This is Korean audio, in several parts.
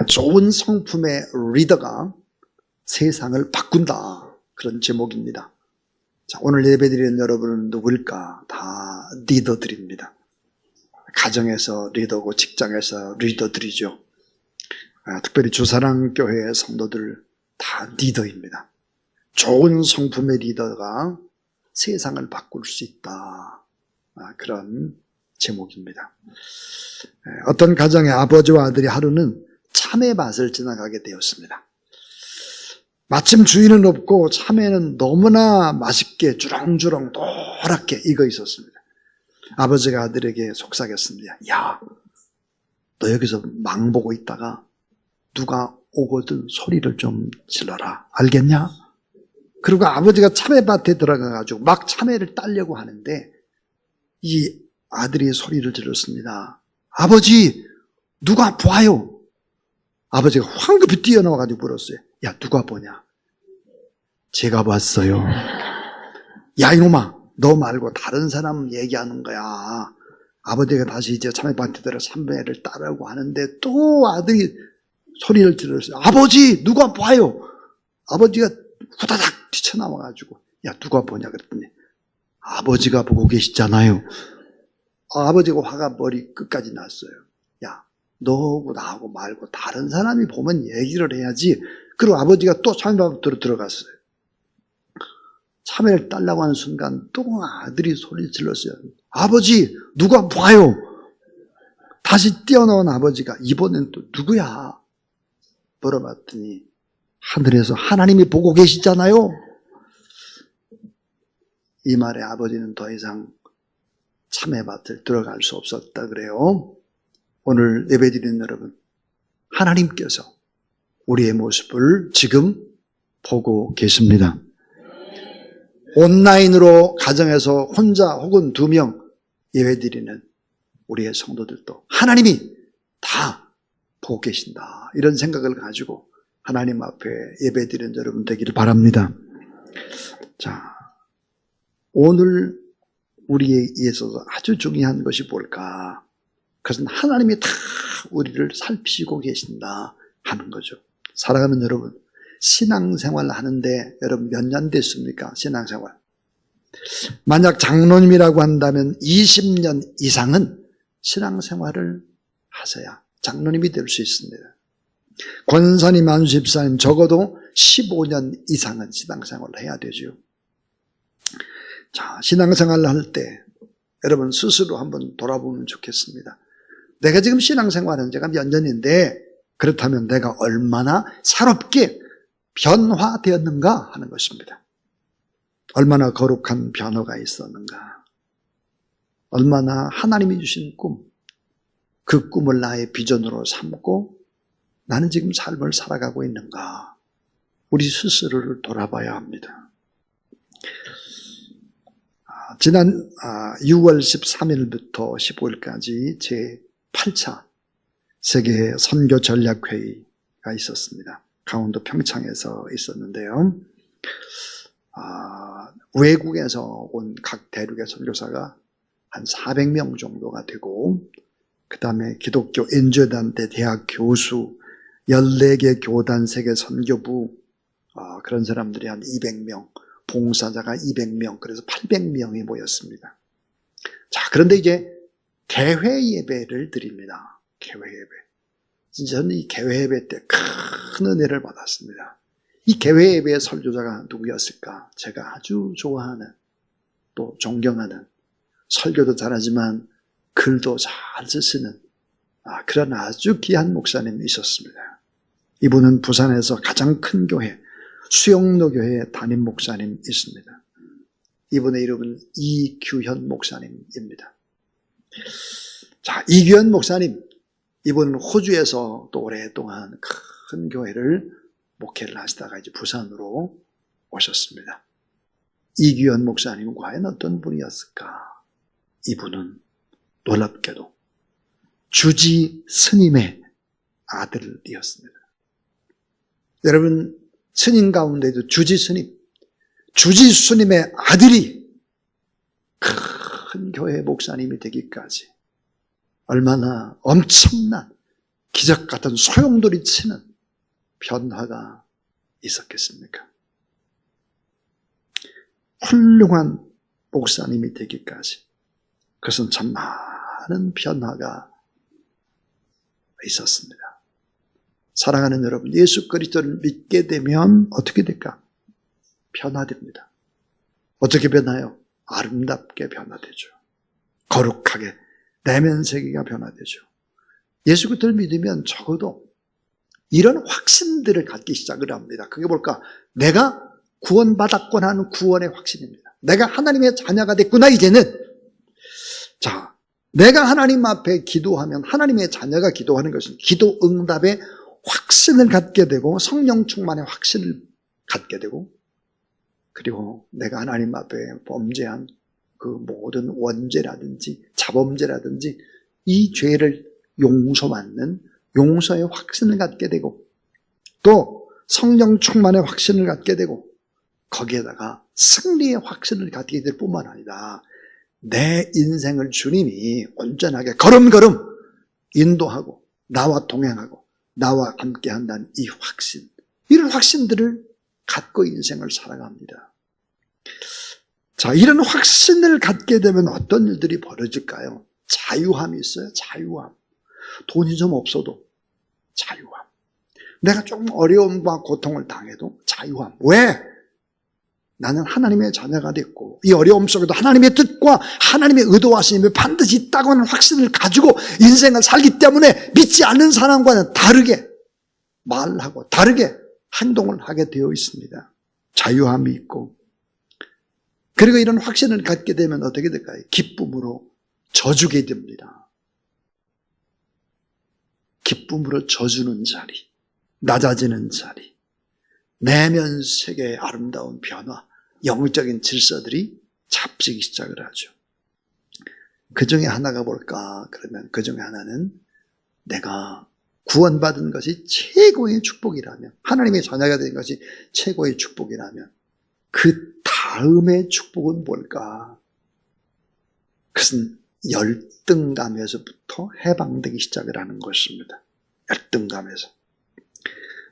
좋은 성품의 리더가 세상을 바꾼다. 그런 제목입니다. 자, 오늘 예배드리는 여러분은 누구일까? 다 리더들입니다. 가정에서 리더고 직장에서 리더들이죠. 특별히 주사랑교회의 성도들 다 리더입니다. 좋은 성품의 리더가 세상을 바꿀 수 있다. 그런 제목입니다. 어떤 가정의 아버지와 아들이 하루는 참외밭을 지나가게 되었습니다. 마침 주인은 없고 참외는 너무나 맛있게 주렁주렁 노랗게 익어 있었습니다. 아버지가 아들에게 속삭였습니다. 야, 너 여기서 망 보고 있다가 누가 오거든 소리를 좀 질러라. 알겠냐? 그리고 아버지가 참외밭에 들어가가지고 막 참외를 따려고 하는데 이 아들이 소리를 질렀습니다. 아버지, 누가 봐요? 아버지가 황급히 뛰어나와가지고 물었어요. 야, 누가 보냐? 제가 봤어요. 야, 이놈아, 너 말고 다른 사람 얘기하는 거야. 아버지가 다시 이제 참외밭에 들어 참외를 따라고 하는데 또 아들이 소리를 질렀어요. 아버지, 누가 봐요? 아버지가 후다닥 뛰쳐나와가지고 야, 누가 보냐 그랬더니 아버지가 보고 계시잖아요. 아버지가 화가 머리 끝까지 났어요. 야, 너하고 나하고 말고 다른 사람이 보면 얘기를 해야지. 그리고 아버지가 또 참외밭으로 들어갔어요. 참외를 따려고 하는 순간 또 아들이 소리를 질렀어요. 아버지, 누가 봐요? 다시 뛰어나온 아버지가 이번엔 또 누구야? 물어봤더니 하늘에서 하나님이 보고 계시잖아요. 이 말에 아버지는 더 이상 참외밭을 들어갈 수 없었다 그래요. 오늘 예배드리는 여러분, 하나님께서 우리의 모습을 지금 보고 계십니다. 온라인으로 가정에서 혼자 혹은 2명 예배드리는 우리의 성도들도 하나님이 다 보고 계신다. 이런 생각을 가지고 하나님 앞에 예배드리는 여러분 되기를 바랍니다. 자, 오늘 우리에 있어서 아주 중요한 것이 뭘까? 그것은 하나님이 다 우리를 살피시고 계신다 하는 거죠. 사랑하는 여러분, 신앙생활 하는데 여러분 몇 년 됐습니까? 신앙생활. 만약 장로님이라고 한다면 20년 이상은 신앙생활을 하셔야 장로님이 될 수 있습니다. 권사님, 안수집사님 적어도 15년 이상은 신앙생활을 해야 되죠. 자, 신앙생활을 할 때 여러분 스스로 한번 돌아보면 좋겠습니다. 내가 지금 신앙생활한 지가 몇 년인데 그렇다면 내가 얼마나 새롭게 변화되었는가 하는 것입니다. 얼마나 거룩한 변화가 있었는가. 얼마나 하나님이 주신 꿈, 그 꿈을 나의 비전으로 삼고 나는 지금 삶을 살아가고 있는가. 우리 스스로를 돌아봐야 합니다. 지난 6월 13일부터 15일까지 제8차 세계 선교 전략회의가 있었습니다. 강원도 평창에서 있었는데요. 외국에서 온 각 대륙의 선교사가 한 400명 정도가 되고, 그 다음에 기독교 NGO단체 대학 교수, 14개 교단 세계 선교부, 그런 사람들이 한 200명, 봉사자가 200명, 그래서 800명이 모였습니다. 자, 그런데 이제 개회 예배를 드립니다. 개회 예배. 진짜 저는 이 개회 예배 때 큰 은혜를 받았습니다. 이 개회 예배의 설교자가 누구였을까? 제가 아주 좋아하는, 또 존경하는, 설교도 잘하지만 글도 잘 쓰시는 그런 아주 귀한 목사님이 있었습니다. 이분은 부산에서 가장 큰 교회, 수영로 교회 담임 목사님 있습니다. 이분의 이름은 이규현 목사님입니다. 자, 이규현 목사님, 이분은 호주에서 또 오랫동안 큰 교회를 목회를 하시다가 이제 부산으로 오셨습니다. 이규현 목사님은 과연 어떤 분이었을까? 이분은 놀랍게도 주지 스님의 아들이었습니다. 여러분, 스님 가운데도 주지 스님의 아들이 큰 교회 목사님이 되기까지 얼마나 엄청난 기적 같은 소용돌이 치는 변화가 있었겠습니까? 훌륭한 목사님이 되기까지 그것은 참 많은 변화가 있었습니다. 사랑하는 여러분, 예수 그리스도를 믿게 되면 어떻게 될까? 변화됩니다. 어떻게 변화요? 아름답게 변화되죠. 거룩하게 내면 세계가 변화되죠. 예수 그리스도를 믿으면 적어도 이런 확신들을 갖기 시작을 합니다. 그게 뭘까? 내가 구원받았구나 하는 구원의 확신입니다. 내가 하나님의 자녀가 됐구나 이제는. 자, 내가 하나님 앞에 기도하면 하나님의 자녀가 기도하는 것은 기도 응답의 확신을 갖게 되고 성령 충만의 확신을 갖게 되고, 그리고 내가 하나님 앞에 범죄한 그 모든 원죄라든지 자범죄라든지 이 죄를 용서받는 용서의 확신을 갖게 되고, 또 성령 충만의 확신을 갖게 되고, 거기에다가 승리의 확신을 갖게 될 뿐만 아니라 내 인생을 주님이 온전하게 걸음걸음 인도하고 나와 동행하고 나와 함께 한다는 이 확신, 이런 확신들을 갖고 인생을 살아갑니다. 자, 이런 확신을 갖게 되면 어떤 일들이 벌어질까요? 자유함이 있어요. 자유함. 돈이 좀 없어도 자유함. 내가 조금 어려움과 고통을 당해도 자유함. 왜? 나는 하나님의 자녀가 됐고 이 어려움 속에도 하나님의 뜻과 하나님의 의도하심이 반드시 있다고 하는 확신을 가지고 인생을 살기 때문에 믿지 않는 사람과는 다르게 말하고 다르게 행동을 하게 되어 있습니다. 자유함이 있고, 그리고 이런 확신을 갖게 되면 어떻게 될까요? 기쁨으로 져주게 됩니다. 기쁨으로 져주는 자리, 낮아지는 자리, 내면 세계의 아름다운 변화, 영적인 질서들이 잡히기 시작을 하죠. 그 중에 하나가 뭘까? 그러면 그 중에 하나는 내가 구원받은 것이 최고의 축복이라면, 하나님의 자녀가 된 것이 최고의 축복이라면 그 다음의 축복은 뭘까? 그것은 열등감에서부터 해방되기 시작을 하는 것입니다. 열등감에서.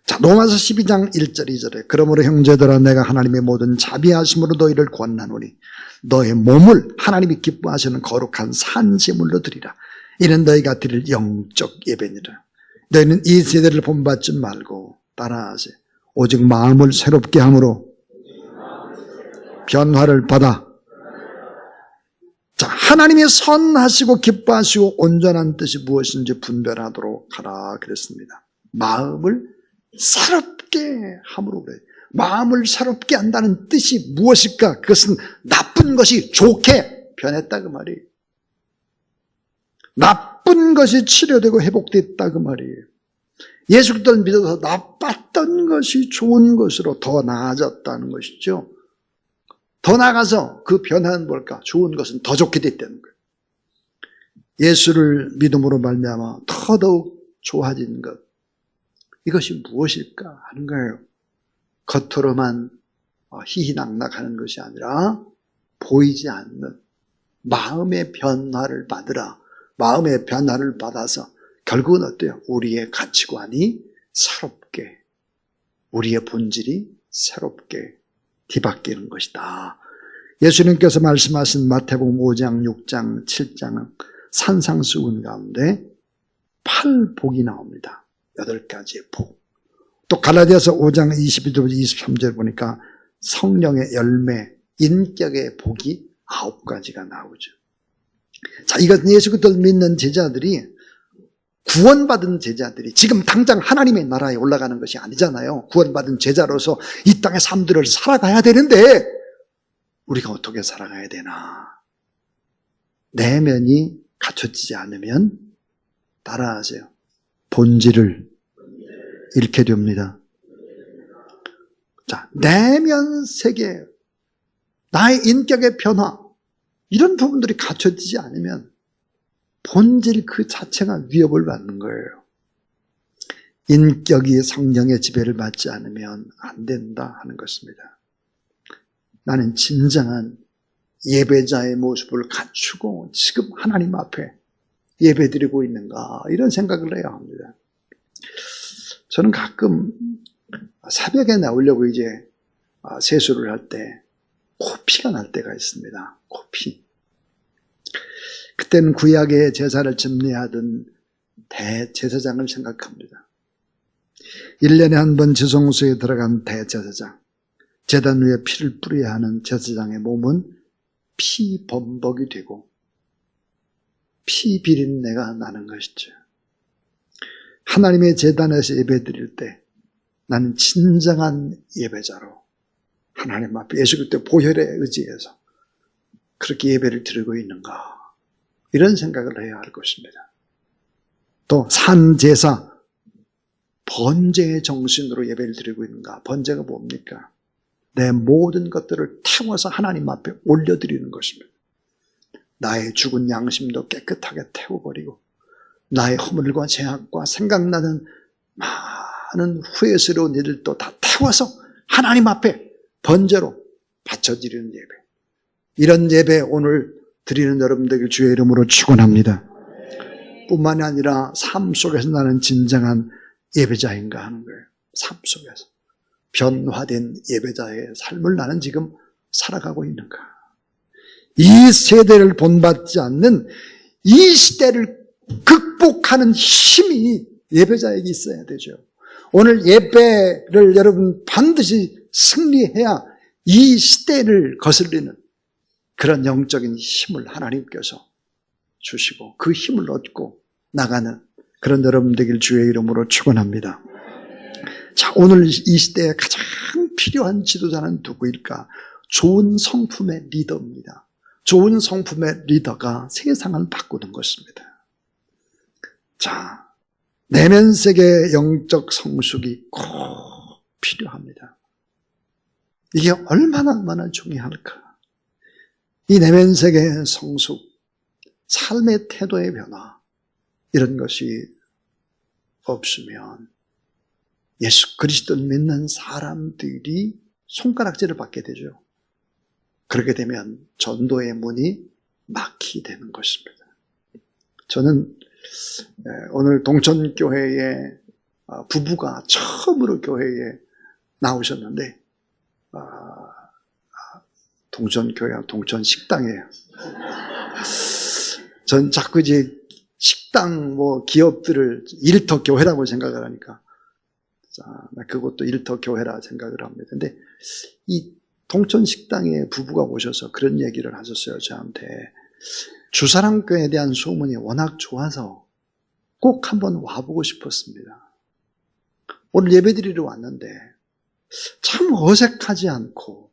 자, 로마서 12장 1절 2절에 그러므로 형제들아 내가 하나님의 모든 자비하심으로 너희를 권하노니 너의 몸을 하나님이 기뻐하시는 거룩한 산제물로 드리라. 이는 너희가 드릴 영적 예배니라. 너희는 이 세대를 본받지 말고 따라하세. 오직 마음을 새롭게 함으로 변화를 받아. 자, 하나님이 선하시고 기뻐하시고 온전한 뜻이 무엇인지 분별하도록 하라 그랬습니다. 마음을 새롭게 함으로 그래요. 마음을 새롭게 한다는 뜻이 무엇일까? 그것은 나쁜 것이 좋게 변했다 그 말이에요. 나쁜 것이 치료되고 회복됐다 그 말이에요. 예수 그리스도를 믿어서 나빴던 것이 좋은 것으로 더 나아졌다는 것이죠. 더 나아가서 그 변화는 뭘까? 좋은 것은 더 좋게 됐다는 거예요. 예수를 믿음으로 말미암아 더더욱 좋아진 것, 이것이 무엇일까 하는 거예요. 겉으로만 희희낙낙하는 것이 아니라 보이지 않는 마음의 변화를 받으라. 마음의 변화를 받아서 결국은 어때요? 우리의 가치관이 새롭게, 우리의 본질이 새롭게 뒤바뀌는 것이다. 예수님께서 말씀하신 마태복음 5장, 6장, 7장 산상수훈 가운데 8복이 나옵니다. 8가지의 복. 또 갈라디아서 5장 22절 23절 보니까 성령의 열매, 인격의 복이 9가지가 나오죠. 자, 이것은 예수 그리스도를 믿는 제자들이, 구원받은 제자들이 지금 당장 하나님의 나라에 올라가는 것이 아니잖아요. 구원받은 제자로서 이 땅의 삶들을 살아가야 되는데 우리가 어떻게 살아가야 되나? 내면이 갖춰지지 않으면 따라하세요. 본질을 잃게 됩니다. 자, 내면 세계, 나의 인격의 변화, 이런 부분들이 갖춰지지 않으면 본질 그 자체가 위협을 받는 거예요. 인격이 성령의 지배를 받지 않으면 안 된다 하는 것입니다. 나는 진정한 예배자의 모습을 갖추고 지금 하나님 앞에 예배드리고 있는가, 이런 생각을 해야 합니다. 저는 가끔 새벽에 나오려고 이제 세수를 할 때 코피가 날 때가 있습니다. 코피. 그때는 구약의 제사를 집례하던 대제사장을 생각합니다. 1년에 한 번 지성소에 들어간 대제사장, 제단 위에 피를 뿌려야 하는 제사장의 몸은 피범벅이 되고 피 비린내가 나는 것이죠. 하나님의 제단에서 예배드릴 때 나는 진정한 예배자로 하나님 앞에 예수 그리스도 보혈에 의지해서 그렇게 예배를 드리고 있는가, 이런 생각을 해야 할 것입니다. 또 산제사, 번제의 정신으로 예배를 드리고 있는가. 번제가 뭡니까? 내 모든 것들을 태워서 하나님 앞에 올려드리는 것입니다. 나의 죽은 양심도 깨끗하게 태워버리고 나의 허물과 죄악과 생각나는 많은 후회스러운 일들도 다 태워서 하나님 앞에 번제로 바쳐드리는 예배. 이런 예배 오늘 드리는 여러분들 주의 이름으로 축원합니다. 뿐만이 아니라 삶 속에서 나는 진정한 예배자인가 하는 거예요. 삶 속에서 변화된 예배자의 삶을 나는 지금 살아가고 있는가. 이 세대를 본받지 않는 이 시대를 극복하는 힘이 예배자에게 있어야 되죠. 오늘 예배를 여러분 반드시 승리해야 이 시대를 거슬리는 그런 영적인 힘을 하나님께서 주시고 그 힘을 얻고 나가는 그런 여러분 되길 주의 이름으로 축원합니다. 자, 오늘 이 시대에 가장 필요한 지도자는 누구일까? 좋은 성품의 리더입니다. 좋은 성품의 리더가 세상을 바꾸는 것입니다. 자, 내면 세계의 영적 성숙이 꼭 필요합니다. 이게 얼마나 중요할까? 이 내면 세계의 성숙, 삶의 태도의 변화, 이런 것이 없으면 예수 그리스도를 믿는 사람들이 손가락질을 받게 되죠. 그렇게 되면 전도의 문이 막히게 되는 것입니다. 저는 오늘 동천교회에 부부가 처음으로 교회에 나오셨는데, 동천교회가 동천식당이에요. 전 자꾸 이제 식당 기업들을 일터 교회라고 생각을 하니까, 자, 그것도 일터 교회라 생각을 합니다. 근데 이 동천식당에 부부가 오셔서 그런 얘기를 하셨어요, 저한테. 주사랑교회에 대한 소문이 워낙 좋아서 꼭 한번 와보고 싶었습니다. 오늘 예배드리러 왔는데 참 어색하지 않고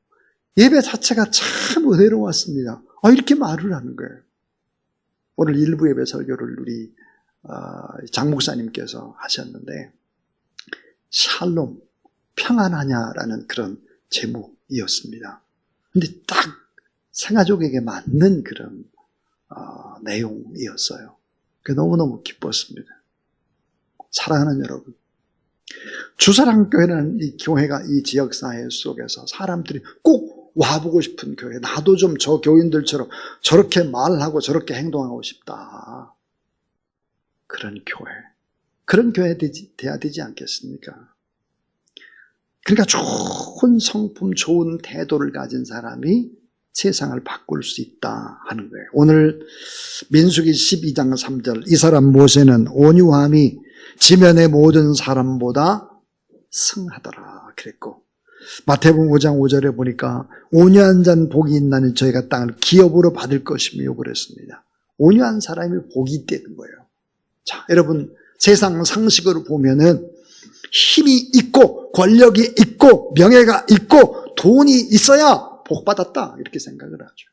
예배 자체가 참 은혜로웠습니다. 이렇게 말을 하는 거예요. 오늘 일부 예배 설교를 우리 장 목사님께서 하셨는데, 샬롬, 평안하냐라는 그런 제목이었습니다. 근데 딱 생가족에게 맞는 그런 내용이었어요. 너무너무 기뻤습니다. 사랑하는 여러분, 주사랑교회는 이 교회가 이 지역사회 속에서 사람들이 꼭 와보고 싶은 교회, 나도 좀 저 교인들처럼 저렇게 말하고 저렇게 행동하고 싶다. 그런 교회, 그런 교회 돼야 되지 않겠습니까? 그러니까 좋은 성품, 좋은 태도를 가진 사람이 세상을 바꿀 수 있다 하는 거예요. 오늘 민수기 12장 3절, 이 사람 모세는 온유함이 지면의 모든 사람보다 승하더라 그랬고, 마태복음 5장 5절에 보니까 온유한 자는 복이 있나니 저희가 땅을 기업으로 받을 것이며 그랬습니다. 온유한 사람이 복이 있다는 거예요. 자, 여러분, 세상 상식으로 보면은 힘이 있고 권력이 있고 명예가 있고 돈이 있어야 복 받았다, 이렇게 생각을 하죠.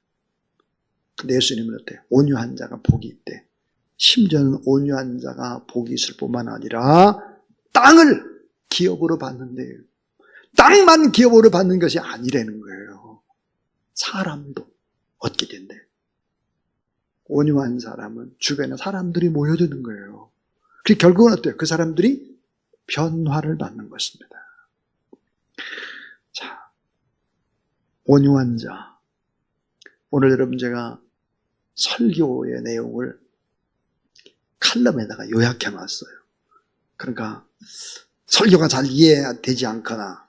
근데 예수님은 어때요? 온유한 자가 복이 있대. 심지어는 온유한 자가 복이 있을 뿐만 아니라 땅을 기업으로 받는데요. 땅만 기업으로 받는 것이 아니라는 거예요. 사람도 얻게 된대. 온유한 사람은 주변에 사람들이 모여드는 거예요. 그 결국은 어때요? 그 사람들이 변화를 받는 것입니다. 자, 온유한 자. 오늘 여러분 제가 설교의 내용을 칼럼에다가 요약해 놨어요. 그러니까 설교가 잘 이해되지 않거나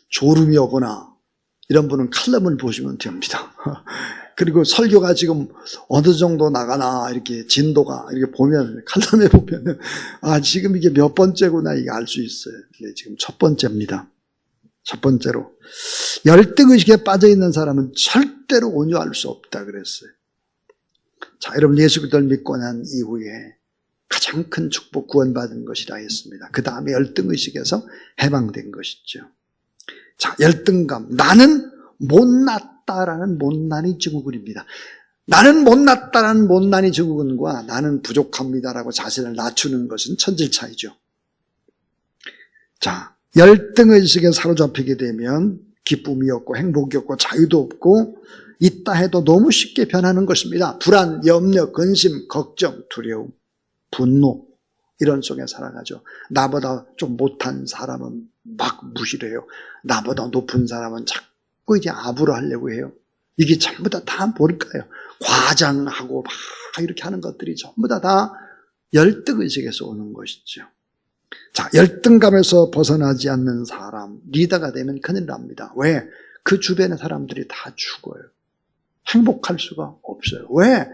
졸음이 오거나 이런 분은 칼럼을 보시면 됩니다. 그리고 설교가 지금 어느 정도 나가나 이렇게 진도가 이렇게 보면 칼럼에 보면은 지금 이게 몇 번째구나 이게 알 수 있어요. 이게 지금 첫 번째입니다. 첫 번째로 열등의식에 빠져있는 사람은 절대로 온유할 수 없다 그랬어요. 자, 여러분 예수 그리스도를 믿고 난 이후에 가장 큰 축복 구원받은 것이라 했습니다. 그 다음에 열등의식에서 해방된 것이죠. 자, 열등감. 나는 못났다라는 못난이 증후군입니다. 나는 못났다라는 못난이 증후군과 나는 부족합니다라고 자신을 낮추는 것은 천질차이죠. 자, 열등의식에 사로잡히게 되면 기쁨이 없고 행복이 없고 자유도 없고 있다 해도 너무 쉽게 변하는 것입니다. 불안, 염려, 근심, 걱정, 두려움, 분노 이런 속에 살아가죠. 나보다 좀 못한 사람은 막 무시를 해요. 나보다 높은 사람은 자꾸 이제 아부를 하려고 해요. 이게 전부 다 뭘까요? 과장하고 막 이렇게 하는 것들이 전부 다 열등의식에서 오는 것이죠. 자, 열등감에서 벗어나지 않는 사람, 리더가 되면 큰일 납니다. 왜? 그 주변의 사람들이 다 죽어요. 행복할 수가 없어요. 왜?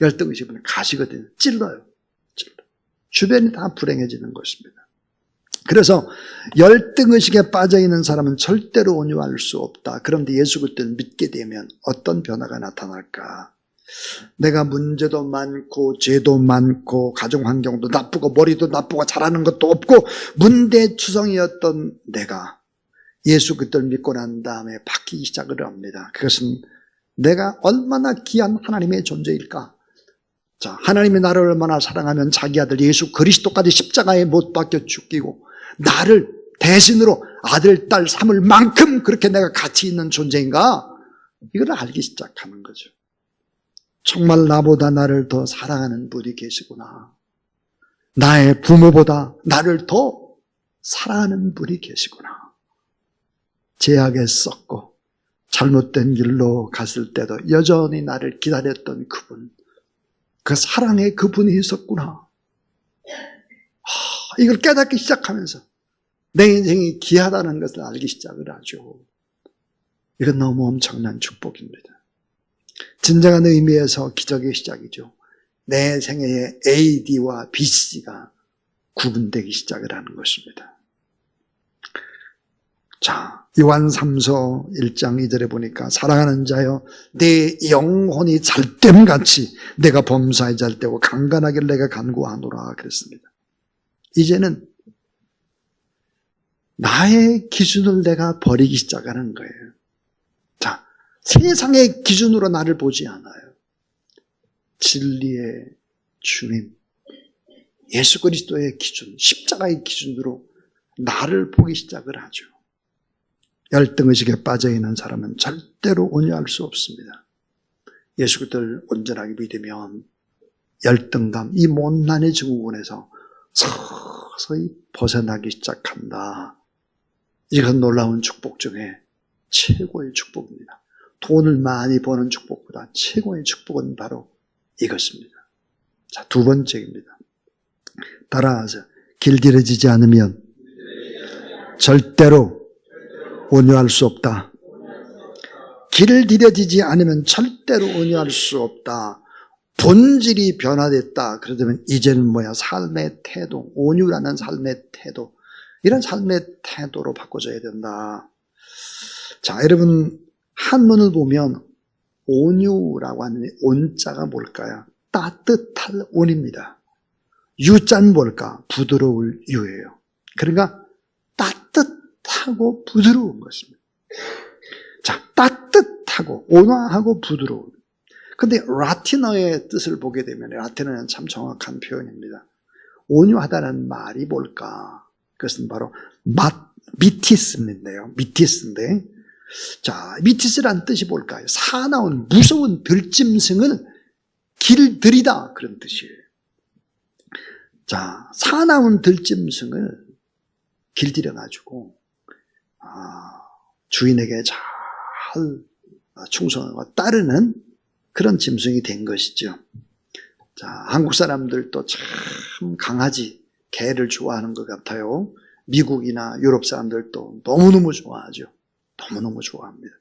열등의식은 가시거든요. 찔러요. 주변이 다 불행해지는 것입니다. 그래서 열등의식에 빠져있는 사람은 절대로 온유할 수 없다. 그런데 예수 그리스도를 믿게 되면 어떤 변화가 나타날까? 내가 문제도 많고 죄도 많고 가정환경도 나쁘고 머리도 나쁘고 잘하는 것도 없고 문대추성이었던 내가 예수 그리스도를 믿고 난 다음에 바뀌기 시작을 합니다. 그것은 내가 얼마나 귀한 하나님의 존재일까? 자, 하나님이 나를 얼마나 사랑하면 자기 아들 예수 그리스도까지 십자가에 못 박혀 죽이고 나를 대신으로 아들, 딸 삼을 만큼 그렇게 내가 가치 있는 존재인가? 이걸 알기 시작하는 거죠. 정말 나보다 나를 더 사랑하는 분이 계시구나. 나의 부모보다 나를 더 사랑하는 분이 계시구나. 죄악에 썩고 잘못된 길로 갔을 때도 여전히 나를 기다렸던 그분, 그 사랑의 그분이 있었구나. 이걸 깨닫기 시작하면서 내 인생이 귀하다는 것을 알기 시작을 하죠. 이건 너무 엄청난 축복입니다. 진정한 의미에서 기적의 시작이죠. 내 생애에 A, D와 B, C가 구분되기 시작을 하는 것입니다. 자, 요한 3서 1장 2절에 보니까 사랑하는 자여 내 영혼이 잘됨같이 내가 범사에 잘되고 강건하길 내가 간구하노라 그랬습니다. 이제는 나의 기준을 내가 버리기 시작하는 거예요. 자, 세상의 기준으로 나를 보지 않아요. 진리의 주님, 예수 그리스도의 기준, 십자가의 기준으로 나를 보기 시작을 하죠. 열등의식에 빠져있는 사람은 절대로 온유할 수 없습니다. 예수 그리스도를 온전하게 믿으면 열등감, 이 못난의 증후군에서 서서히 벗어나기 시작한다. 이건 놀라운 축복 중에 최고의 축복입니다. 돈을 많이 버는 축복보다 최고의 축복은 바로 이것입니다. 자, 두 번째입니다. 따라하세요. 길들여지지 않으면 절대로 온유할 수 없다. 길들여지지 않으면 절대로 온유할 수 없다. 본질이 변화됐다. 그러면 이제는 뭐야? 삶의 태도, 온유라는 삶의 태도, 이런 삶의 태도로 바꿔줘야 된다. 자, 여러분 한문을 보면 온유라고 하는 온자가 뭘까요? 따뜻할 온입니다. 유자는 뭘까? 부드러울 유예요. 그러니까 따뜻하고 부드러운 것입니다. 자, 따뜻하고 온화하고 부드러운. 근데 라틴어의 뜻을 보게 되면 라틴어는 참 정확한 표현입니다. 온유하다는 말이 뭘까? 그것은 바로 미티스인데요. 미티스인데, 자, 미티스란 뜻이 뭘까요? 사나운 무서운 들짐승을 길들이다, 그런 뜻이에요. 자, 사나운 들짐승을 길들여가지고 주인에게 잘 충성하고 따르는 그런 짐승이 된 것이죠. 자, 한국 사람들도 참 강아지 개를 좋아하는 것 같아요. 미국이나 유럽 사람들도 너무너무 좋아하죠. 너무너무 좋아합니다.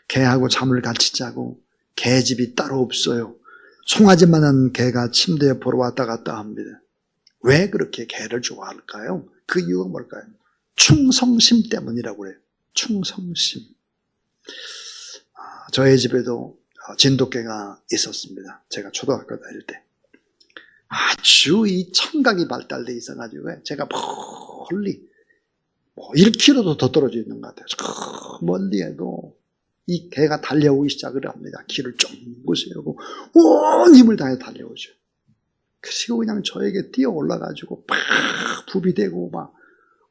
개하고 잠을 같이 자고 개집이 따로 없어요. 송아지만한 개가 침대에 보러 왔다 갔다 합니다. 왜 그렇게 개를 좋아할까요? 그 이유가 뭘까요? 충성심 때문이라고 그래요. 충성심. 저희 집에도 진돗개가 있었습니다. 제가 초등학교 다닐 때. 아주 이 청각이 발달돼 있어가지고 제가 멀리 1km도 더 떨어져 있는 것 같아요. 저 멀리에도 이 개가 달려오기 시작을 합니다. 귀를 쫑긋 세우고 온 힘을 다해 달려오죠. 그리고 그냥 저에게 뛰어 올라가지고 막 부비대고 막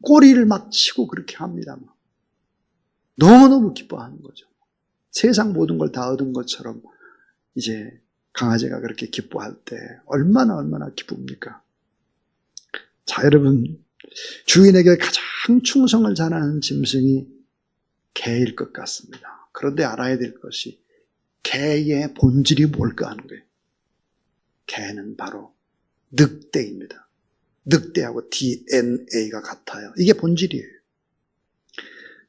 꼬리를 막 치고 그렇게 합니다. 너무너무 기뻐하는 거죠. 세상 모든 걸 다 얻은 것처럼 이제 강아지가 그렇게 기뻐할 때 얼마나 기쁩니까? 자, 여러분, 주인에게 가장 충성을 잘하는 짐승이 개일 것 같습니다. 그런데 알아야 될 것이 개의 본질이 뭘까 하는 거예요. 개는 바로 늑대입니다. 늑대하고 DNA가 같아요. 이게 본질이에요.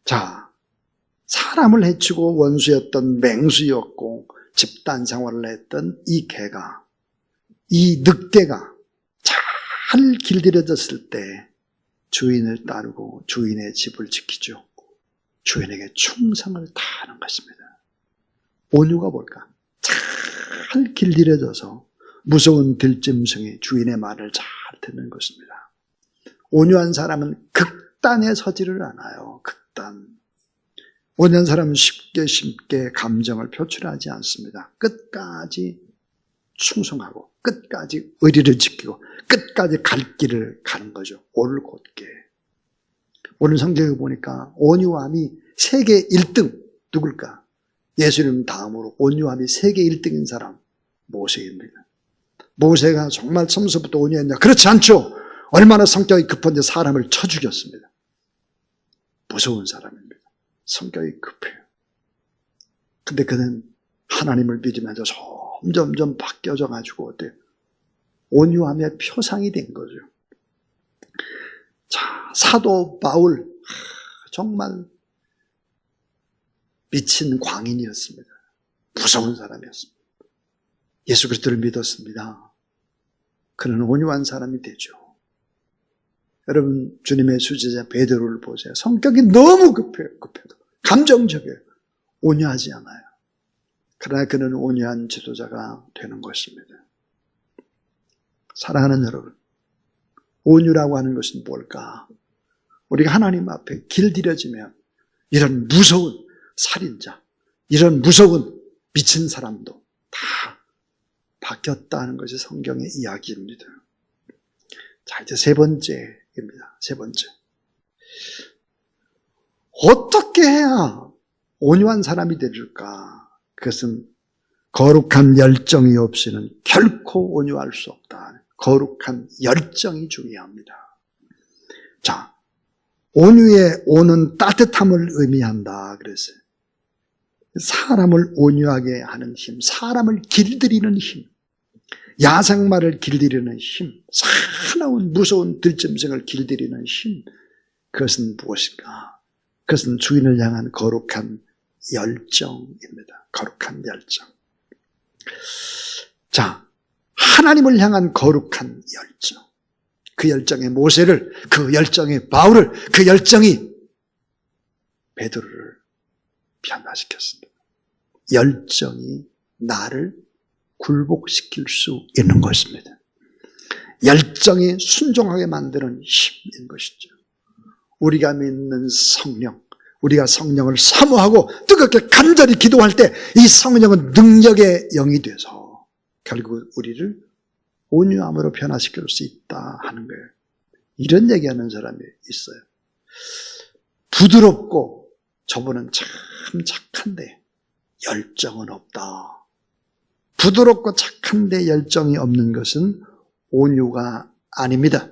자, 사람을 해치고 원수였던 맹수였고 집단 생활을 했던 이 개가, 이 늑대가 잘 길들여졌을 때 주인을 따르고 주인의 집을 지키죠. 주인에게 충성을 다하는 것입니다. 온유가 뭘까? 잘 길들여져서 무서운 들짐승이 주인의 말을 잘 듣는 것입니다. 온유한 사람은 극단에 서지를 않아요. 극단. 온유한 사람은 쉽게 감정을 표출하지 않습니다. 끝까지 충성하고 끝까지 의리를 지키고 끝까지 갈 길을 가는 거죠. 올곧게. 오늘 성경에 보니까 온유함이 세계 1등 누굴까? 예수님 다음으로 온유함이 세계 1등인 사람 모세입니다. 모세가 정말 처음부터 온유했냐? 그렇지 않죠. 얼마나 성격이 급한데 사람을 쳐 죽였습니다. 무서운 사람입니다. 성격이 급해요. 근데 그는 하나님을 믿으면서 점점 바뀌어져 가지고 어때요? 온유함의 표상이 된 거죠. 자, 사도 바울 정말 미친 광인이었습니다. 무서운 사람이었습니다. 예수 그리스도를 믿었습니다. 그는 온유한 사람이 되죠. 여러분, 주님의 수제자 베드로를 보세요. 성격이 너무 급해요. 감정적이에요. 온유하지 않아요. 그러나 그는 온유한 지도자가 되는 것입니다. 사랑하는 여러분, 온유라고 하는 것은 뭘까? 우리가 하나님 앞에 길들여지면 이런 무서운 살인자, 이런 무서운 미친 사람도 다 바뀌었다는 것이 성경의 이야기입니다. 자, 이제 세 번째입니다. 세 번째. 어떻게 해야 온유한 사람이 될까? 그것은 거룩한 열정이 없이는 결코 온유할 수 없다. 거룩한 열정이 중요합니다. 자, 온유의 온은 따뜻함을 의미한다 그랬어요. 사람을 온유하게 하는 힘, 사람을 길들이는 힘, 야생마를 길들이는 힘, 사나운 무서운 들짐승을 길들이는 힘, 그것은 무엇인가? 그것은 주인을 향한 거룩한 열정입니다. 거룩한 열정. 자, 하나님을 향한 거룩한 열정. 그 열정의 모세를, 그 열정의 바울을, 그 열정이 베드로를 변화시켰습니다. 열정이 나를 굴복시킬 수 있는 것입니다. 열정이 순종하게 만드는 힘인 것이죠. 우리가 믿는 성령, 우리가 성령을 사모하고 뜨겁게 간절히 기도할 때 이 성령은 능력의 영이 돼서 결국 우리를 온유함으로 변화시킬 수 있다 하는 거예요. 이런 얘기하는 사람이 있어요. 부드럽고 저분은 참 착한데 열정은 없다. 부드럽고 착한데 열정이 없는 것은 온유가 아닙니다.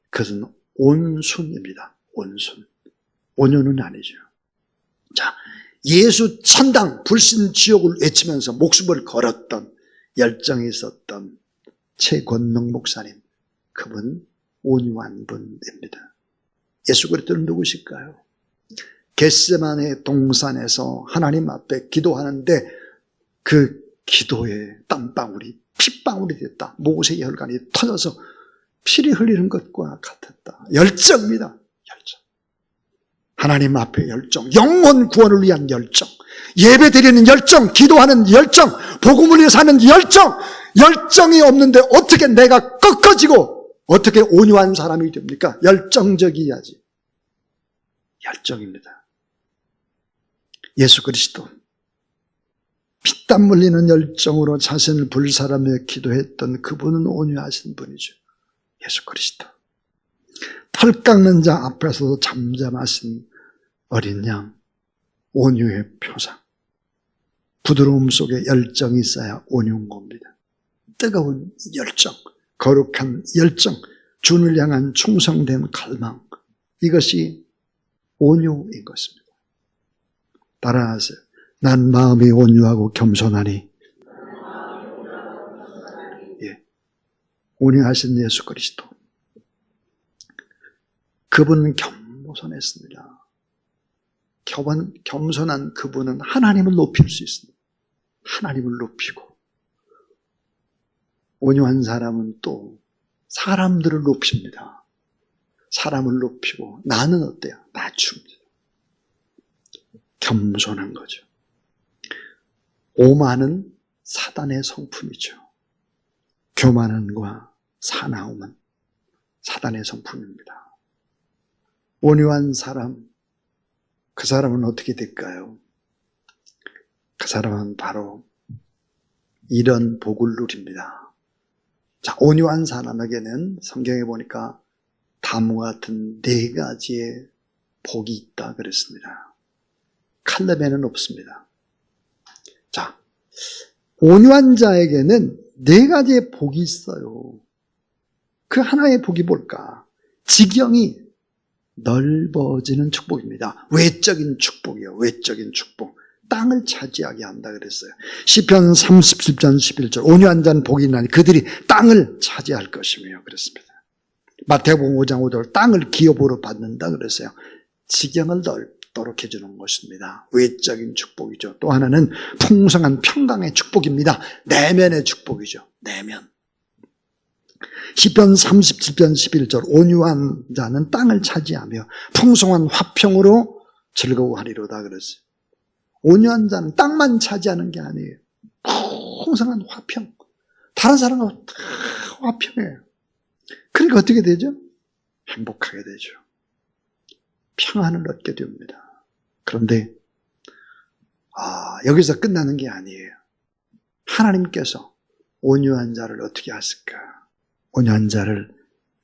그것은 온순입니다. 온순. 온유는 아니죠. 자, 예수 천당 불신 지옥을 외치면서 목숨을 걸었던 열정이 있었던 최권능 목사님, 그분 온유한 분입니다. 예수 그리스도는 누구실까요? 겟세마네 동산에서 하나님 앞에 기도하는데 그 기도에 땀방울이 핏방울이 됐다. 모세의 혈관이 터져서 피를 흘리는 것과 같았다. 열정입니다. 열정. 하나님 앞에 열정, 영혼 구원을 위한 열정, 예배 드리는 열정, 기도하는 열정, 복음을 위해 사는 열정. 열정이 없는데 어떻게 내가 꺾어지고 어떻게 온유한 사람이 됩니까? 열정적이야지. 열정입니다. 예수 그리스도 피땀 흘리는 열정으로 자신을 불사르며 기도했던 그분은 온유하신 분이죠. 예수 그리스도. 털 깎는 자 앞에서도 잠잠하신 어린 양, 온유의 표상. 부드러움 속에 열정이 있어야 온유한 겁니다. 뜨거운 열정, 거룩한 열정, 주를 향한 충성된 갈망, 이것이 온유인 것입니다. 따라하세요. 난 마음이 온유하고 겸손하니. 예. 온유하신 예수 그리스도. 그분은 겸손했습니다. 겸손한 그분은 하나님을 높일 수 있습니다. 하나님을 높이고. 온유한 사람은 또 사람들을 높입니다. 사람을 높이고 나는 어때요? 낮춥니다. 겸손한 거죠. 오만은 사단의 성품이죠. 교만함과 사나움은 사단의 성품입니다. 온유한 사람, 그 사람은 어떻게 될까요? 그 사람은 바로 이런 복을 누립니다. 자, 온유한 사람에게는 성경에 보니까 다음과 같은 4가지의 복이 있다 그랬습니다. 칼렙에는 없습니다. 자, 온유한 자에게는 4가지의 복이 있어요. 그 하나의 복이 뭘까? 지경이 넓어지는 축복입니다. 외적인 축복이요. 외적인 축복. 땅을 차지하게 한다 그랬어요. 시편 37편 11절 온유한 자는 복이 있나니 그들이 땅을 차지할 것이며 그랬습니다. 마태복음 5장 5절 땅을 기업으로 받는다 그랬어요. 지경을 넓도록 해주는 것입니다. 외적인 축복이죠. 또 하나는 풍성한 평강의 축복입니다. 내면의 축복이죠. 내면. 시편 37편 11절 온유한 자는 땅을 차지하며 풍성한 화평으로 즐거워하리로다 그랬어요. 온유한 자는 땅만 차지하는 게 아니에요. 풍성한 화평. 다른 사람하고 다 화평해요. 그러니까 어떻게 되죠? 행복하게 되죠. 평안을 얻게 됩니다. 그런데 여기서 끝나는 게 아니에요. 하나님께서 온유한 자를 어떻게 하실까? 온유한 자를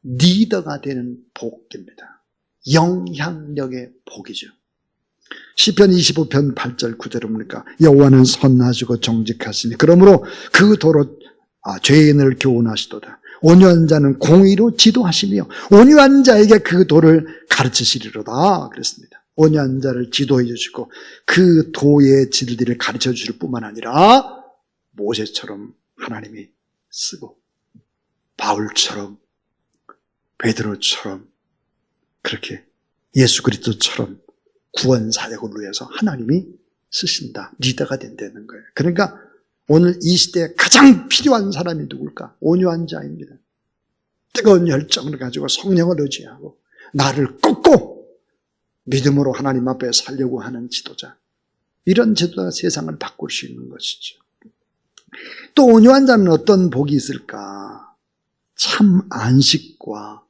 리더가 되는 복입니다. 영향력의 복이죠. 시편 25편 8절 9절은 뭡니까? 여호와는 선하시고 정직하시니 그러므로 그 도로 죄인을 교훈하시도다. 온유한 자는 공의로 지도하시며 온유한 자에게 그 도를 가르치시리로다 그랬습니다. 온유한 자를 지도해 주시고 그 도의 진리를 가르쳐 주실 뿐만 아니라 모세처럼 하나님이 쓰고 바울처럼 베드로처럼 그렇게 예수 그리스도처럼 구원 사역을 위해서 하나님이 쓰신다. 리더가 된다는 거예요. 그러니까 오늘 이 시대에 가장 필요한 사람이 누굴까? 온유한 자입니다. 뜨거운 열정을 가지고 성령을 의지하고 나를 꺾고 믿음으로 하나님 앞에 살려고 하는 지도자. 이런 지도자가 세상을 바꿀 수 있는 것이죠. 또 온유한 자는 어떤 복이 있을까? 참 안식과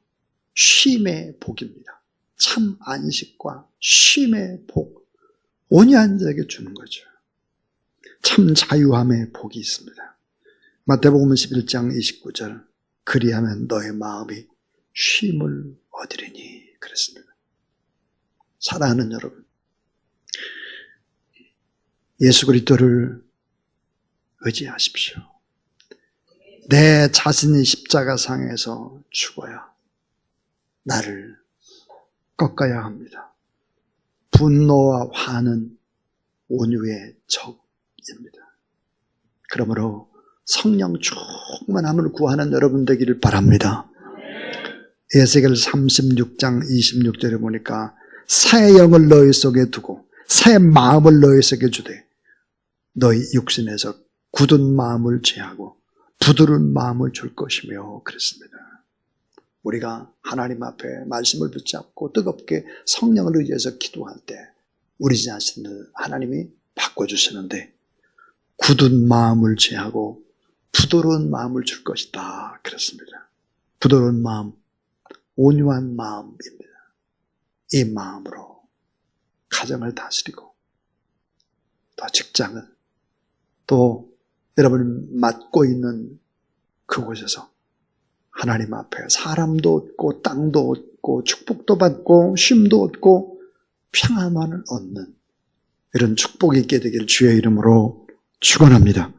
쉼의 복입니다. 참 안식과 쉼의 복. 온유한 자에게 주는 거죠. 참 자유함의 복이 있습니다. 마태복음 11장 29절 그리하면 너의 마음이 쉼을 얻으리니 그랬습니다. 사랑하는 여러분, 예수 그리스도를 의지하십시오. 내 자신이 십자가상에서 죽어야 나를 꺾어야 합니다. 분노와 화는 온유의 적입니다. 그러므로 성령 충만함을 구하는 여러분 되기를 바랍니다. 에스겔 36장 26절에 보니까 새 영을 너희 속에 두고 새 마음을 너희 속에 주되 너희 육신에서 굳은 마음을 제하고 부드러운 마음을 줄 것이며 그랬습니다. 우리가 하나님 앞에 말씀을 붙잡고 뜨겁게 성령을 의지해서 기도할 때 우리 자신을 하나님이 바꿔주시는데 굳은 마음을 제하고 부드러운 마음을 줄 것이다 그랬습니다. 부드러운 마음, 온유한 마음입니다. 이 마음으로 가정을 다스리고 또 직장을 또 여러분이 맡고 있는 그곳에서 하나님 앞에 사람도 얻고 땅도 얻고 축복도 받고 쉼도 얻고 평안을 얻는 이런 축복이 있게 되기를 주의 이름으로 축원합니다.